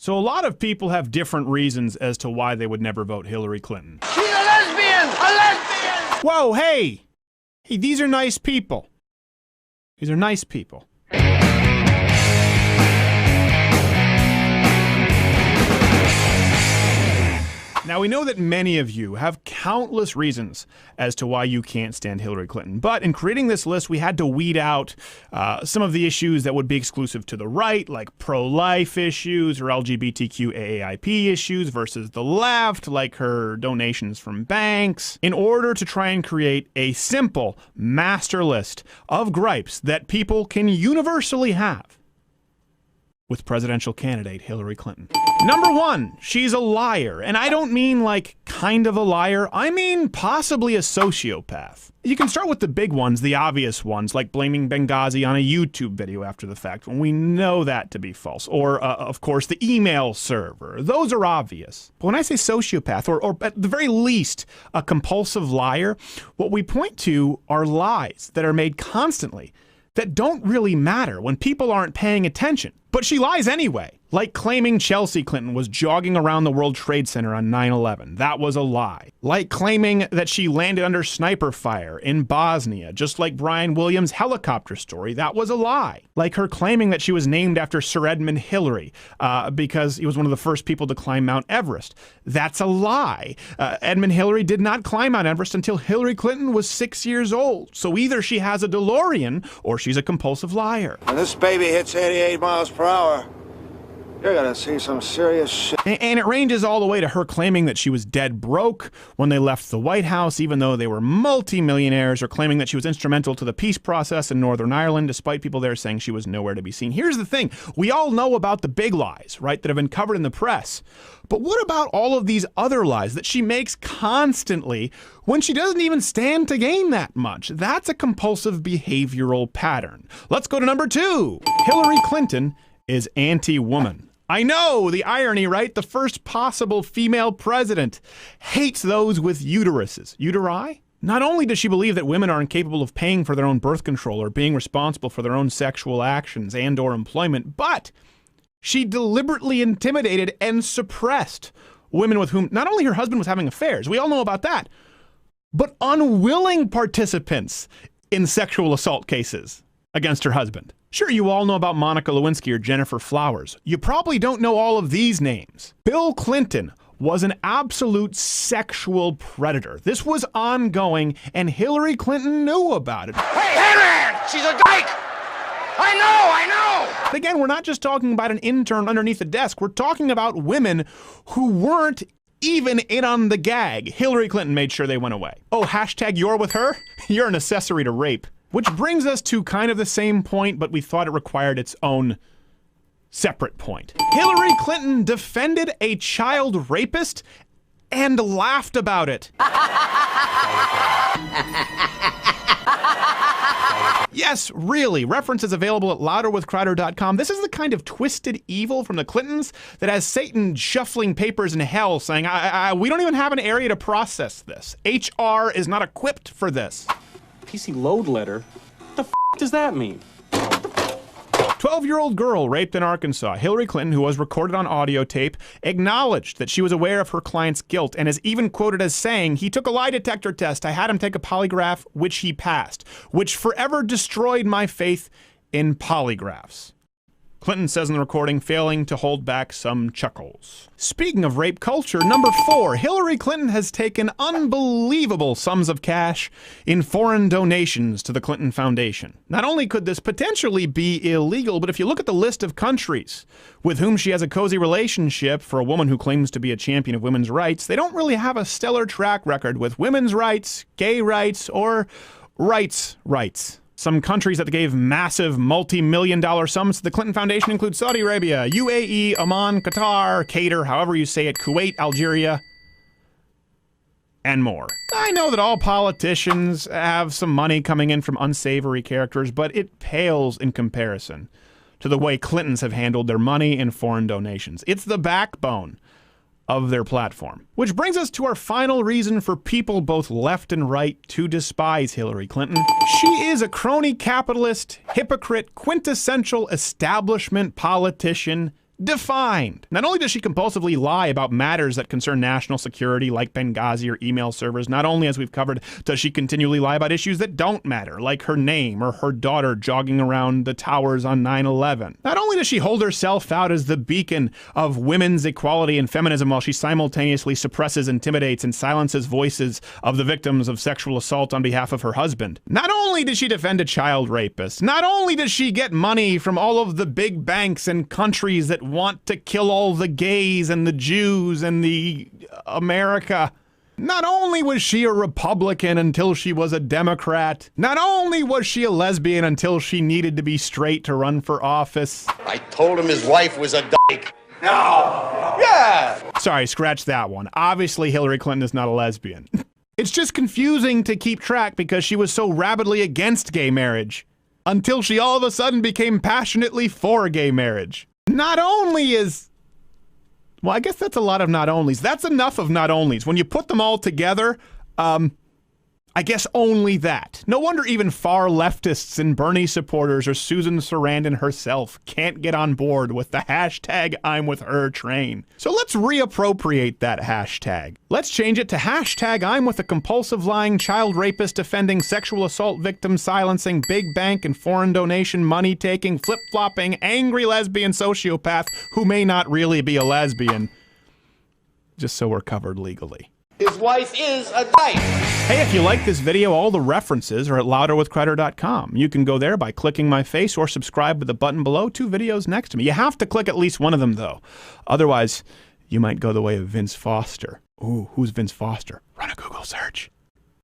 So a lot of people have different reasons as to why they would never vote Hillary Clinton. She's a lesbian! A lesbian! Whoa, hey! Hey, these are nice people. These are nice people. Now, we know that many of you have countless reasons as to why you can't stand Hillary Clinton. But in creating this list, we had to weed out some of the issues that would be exclusive to the right, like pro-life issues or LGBTQ AAIP issues, versus the left, like her donations from banks, in order to try and create a simple master list of gripes that people can universally have with presidential candidate Hillary Clinton. Number one, she's a liar. And I don't mean like kind of a liar, I mean possibly a sociopath. You can start with the big ones, the obvious ones, like blaming Benghazi on a YouTube video after the fact when we know that to be false. Or, of course, the email server. Those are obvious. But when I say sociopath, or at the very least, a compulsive liar, what we point to are lies that are made constantly that don't really matter when people aren't paying attention. But she lies anyway, like claiming Chelsea Clinton was jogging around the World Trade Center on 9/11. That was a lie. Like claiming that she landed under sniper fire in Bosnia, just like Brian Williams' helicopter story. That was a lie. Like her claiming that she was named after Sir Edmund Hillary because he was one of the first people to climb Mount Everest. That's a lie. Edmund Hillary did not climb Mount Everest until Hillary Clinton was 6 years old. So either she has a DeLorean or she's a compulsive liar. When this baby hits 88 miles per hour, you're gonna see some serious shit. And it ranges all the way to her claiming that she was dead broke when they left the White House, even though they were multi-millionaires, or claiming that she was instrumental to the peace process in Northern Ireland, despite people there saying she was nowhere to be seen. Here's the thing. We all know about the big lies, right, that have been covered in the press. But what about all of these other lies that she makes constantly when she doesn't even stand to gain that much? That's a compulsive behavioral pattern. Let's go to number two. Hillary Clinton is anti-woman. I know, the irony, right? The first possible female president hates those with uteruses. Uteri? Not only does she believe that women are incapable of paying for their own birth control or being responsible for their own sexual actions and or employment, but she deliberately intimidated and suppressed women with whom not only her husband was having affairs, we all know about that, but unwilling participants in sexual assault cases against her husband. Sure, you all know about Monica Lewinsky or Jennifer Flowers. You probably don't know all of these names. Bill Clinton was an absolute sexual predator. This was ongoing, and Hillary Clinton knew about it. Hey, Henry! She's a dyke! I know! Again, we're not just talking about an intern underneath a desk. We're talking about women who weren't even in on the gag. Hillary Clinton made sure they went away. Oh, hashtag you're with her? You're an accessory to rape. Which brings us to kind of the same point, but we thought it required its own separate point. Hillary Clinton defended a child rapist and laughed about it. Yes, really. References available at louderwithcrowder.com. This is the kind of twisted evil from the Clintons that has Satan shuffling papers in hell saying, we don't even have an area to process this. HR is not equipped for this. PC load letter? What the f does that mean? 12-year-old girl raped in Arkansas. Hillary Clinton, who was recorded on audio tape, acknowledged that she was aware of her client's guilt and is even quoted as saying, "He took a lie detector test. I had him take a polygraph, which he passed, which forever destroyed my faith in polygraphs." Clinton says in the recording, failing to hold back some chuckles. Speaking of rape culture, number 4, Hillary Clinton has taken unbelievable sums of cash in foreign donations to the Clinton Foundation. Not only could this potentially be illegal, but if you look at the list of countries with whom she has a cozy relationship for a woman who claims to be a champion of women's rights, they don't really have a stellar track record with women's rights, gay rights, or rights. Some countries that gave massive multi-million-dollar sums to the Clinton Foundation include Saudi Arabia, UAE, Oman, Qatar, Qatar, however you say it, Kuwait, Algeria, and more. I know that all politicians have some money coming in from unsavory characters, but it pales in comparison to the way Clintons have handled their money and foreign donations. It's the backbone of their platform. Which brings us to our final reason for people both left and right to despise Hillary Clinton. She is a crony capitalist, hypocrite, quintessential establishment politician defined. Not only does she compulsively lie about matters that concern national security, like Benghazi or email servers, not only, as we've covered, does she continually lie about issues that don't matter, like her name or her daughter jogging around the towers on 9/11. Not only does she hold herself out as the beacon of women's equality and feminism while she simultaneously suppresses, intimidates, and silences voices of the victims of sexual assault on behalf of her husband. Not only does she defend a child rapist, not only does she get money from all of the big banks and countries that want to kill all the gays and the Jews and the America. Not only was she a Republican until she was a Democrat, not only was she a lesbian until she needed to be straight to run for office. I told him his wife was a dyke. No! Yeah! Sorry, scratch that one. Obviously, Hillary Clinton is not a lesbian. It's just confusing to keep track because she was so rabidly against gay marriage until she all of a sudden became passionately for gay marriage. Not only is... Well, I guess that's a lot of not onlys. That's enough of not onlys. When you put them all together, I guess only that. No wonder even far leftists and Bernie supporters or Susan Sarandon herself can't get on board with the hashtag I'm with her train. So let's reappropriate that hashtag. Let's change it to hashtag I'm with a compulsive lying child rapist defending sexual assault victim silencing big bank and foreign donation money taking flip-flopping angry lesbian sociopath who may not really be a lesbian. Just so we're covered legally. His wife is a dyke. Hey, if you like this video, all the references are at louderwithcrowder.com. You can go there by clicking my face or subscribe with the button below. 2 videos next to me. You have to click at least one of them, though. Otherwise, you might go the way of Vince Foster. Ooh, who's Vince Foster? Run a Google search.